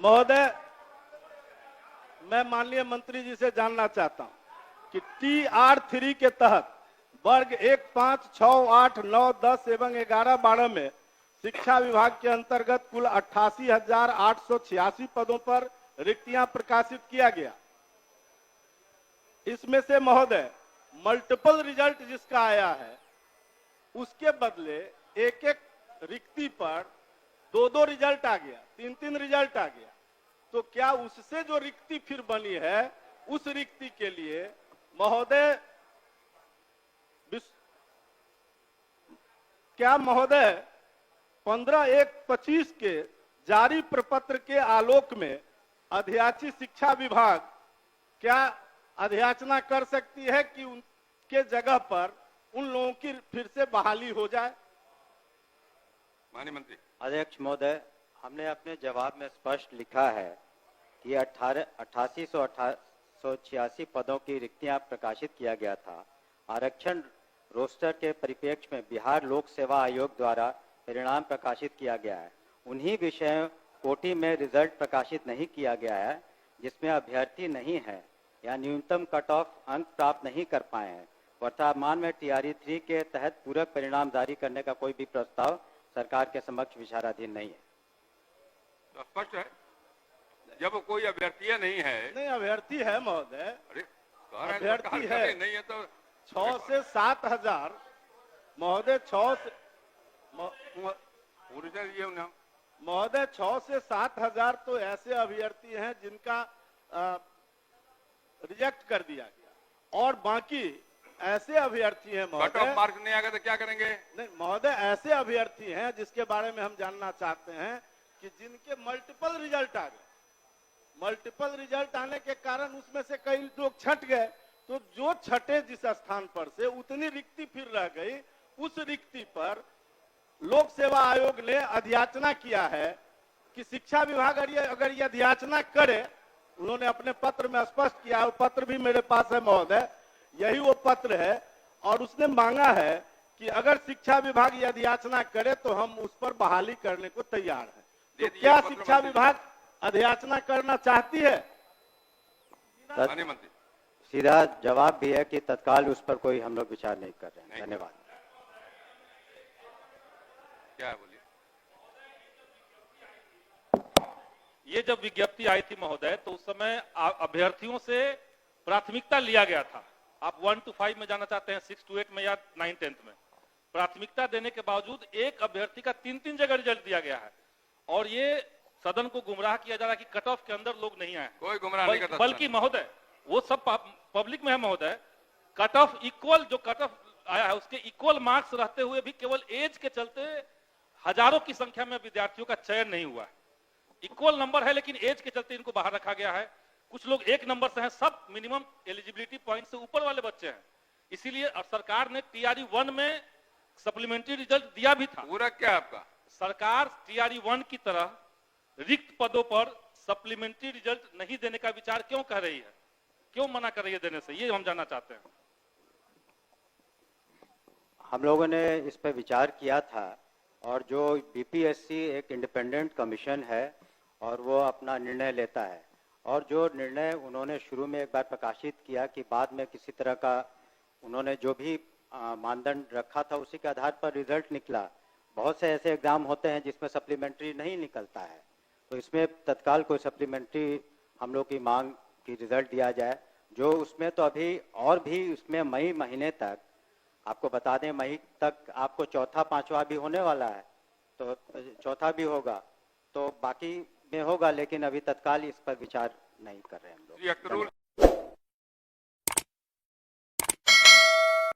महोदय, मैं माननीय मंत्री जी से जानना चाहता हूं कि TR3 के तहत वर्ग 1, 5, 6, 8, 9, 10 एवं 11, 12 में शिक्षा विभाग के अंतर्गत कुल 88,886 पदों पर रिक्तियां प्रकाशित किया गया। इसमें से महोदय मल्टीपल रिजल्ट जिसका आया है उसके बदले एक एक रिक्ति पर 2-2 रिजल्ट आ गया, 3-3 रिजल्ट आ गया। तो क्या उससे जो रिक्ति फिर बनी है उस रिक्ति के लिए महोदय क्या महोदय 15/1/25 के जारी प्रपत्र के आलोक में अध्याची शिक्षा विभाग क्या अध्याचना कर सकती है कि उनके जगह पर उन लोगों की फिर से बहाली हो जाए? माननीय मंत्री। अध्यक्ष महोदय, हमने अपने जवाब में स्पष्ट लिखा है कि 8886 पदों की रिक्तियां प्रकाशित किया गया था। आरक्षण रोस्टर के परिप्रेक्ष्य में बिहार लोक सेवा आयोग द्वारा परिणाम प्रकाशित किया गया है। उन्हीं विषयों कोटि में रिजल्ट प्रकाशित नहीं किया गया है जिसमें अभ्यर्थी नहीं है या न्यूनतम कट ऑफ अंक प्राप्त नहीं कर पाए हैं। वर्तमान में TR3 के तहत पूरक परिणाम जारी करने का कोई भी प्रस्ताव सरकार के समक्ष विचाराधीन नहीं है। तो स्पष्ट है, जब कोई अभ्यर्थी नहीं है। नहीं, अभ्यर्थी है महोदय, अभ्यर्थी है। नहीं है तो 6 से 7 हजार महोदय, 6 से 7 हजार तो ऐसे अभ्यर्थी हैं जिनका रिजेक्ट कर दिया गया और बाकी ऐसे अभ्यर्थी हैं महोदय, कट ऑफ मार्क नहीं आएगा तो क्या करेंगे? नहीं महोदय, ऐसे अभ्यर्थी हैं जिसके बारे में हम जानना चाहते हैं कि जिनके मल्टीपल रिजल्ट आ गए। मल्टीपल रिजल्ट आने के कारण उसमें से कई लोग छट गए, तो जो छठे जिस स्थान पर से उतनी रिक्ति फिर रह गई, उस रिक्ति पर लोक सेवा आयोग ने अध्याचना किया है कि शिक्षा विभाग अगर ये अध्याचना करे, उन्होंने अपने पत्र में स्पष्ट किया, वो पत्र भी मेरे पास है महोदय, यही वो पत्र है, और उसने मांगा है कि अगर शिक्षा विभाग ये अध्याचना करे तो हम उस पर बहाली करने को तैयार हैं। तो क्या शिक्षा विभाग अध्याचना करना चाहती है? माननीय मंत्री। सीधा जवाब भी है कि तत्काल उस पर कोई हम लोग विचार नहीं कर रहे हैं। धन्यवाद। क्या बोलिए? ये जब विज्ञप्ति आई थी महोदय, तो उस समय अभ्यर्थियों से प्राथमिकता लिया गया था। आप 1 to 5 में जाना चाहते हैं, 6 to 8 में या 9, 10th में। प्राथमिकता देने के बावजूद एक अभ्यर्थी का 3-3 जगह रिजल्ट दिया गया है और ये सदन को गुमराह किया जा रहा है कि कट ऑफ के अंदर लोग नहीं आए। कोई गुमराह नहीं करता। बल्कि महोदय वो सब पब्लिक में है महोदय, कट ऑफ इक्वल, जो कट ऑफ आया है उसके इक्वल मार्क्स रहते हुए भी केवल एज के चलते हजारों की संख्या में विद्यार्थियों का चयन नहीं हुआ है। इक्वल नंबर है लेकिन एज के चलते इनको बाहर रखा गया है। कुछ लोग 1 नंबर से हैं, सब मिनिमम एलिजिबिलिटी पॉइंट से ऊपर वाले बच्चे हैं। इसीलिए सरकार ने TR1 में सप्लीमेंट्री रिजल्ट दिया भी था। पूरा क्या आपका? सरकार TR1 की तरह रिक्त पदों पर सप्लीमेंट्री रिजल्ट नहीं देने का विचार क्यों कर रही है, क्यों मना कर रही है देने से, ये हम जानना चाहते हैं। हम लोगों ने इस पर विचार किया था और जो BPSC एक इंडिपेंडेंट कमीशन है और वो अपना निर्णय लेता है, और जो निर्णय उन्होंने शुरू में एक बार प्रकाशित किया कि बाद में किसी तरह का उन्होंने जो भी मानदंड रखा था उसी के आधार पर रिजल्ट निकला। बहुत से ऐसे एग्जाम होते हैं जिसमें सप्लीमेंट्री नहीं निकलता है, तो इसमें तत्काल कोई सप्लीमेंट्री हम लोग की मांग की रिजल्ट दिया जाए। जो उसमें तो अभी और भी उसमें मई महीने तक, आपको बता दें मई तक आपको चौथा 5वां भी होने वाला है, तो चौथा भी होगा, तो बाकी में होगा, लेकिन अभी तत्काल इस पर विचार नहीं कर रहे हैं हम लोग।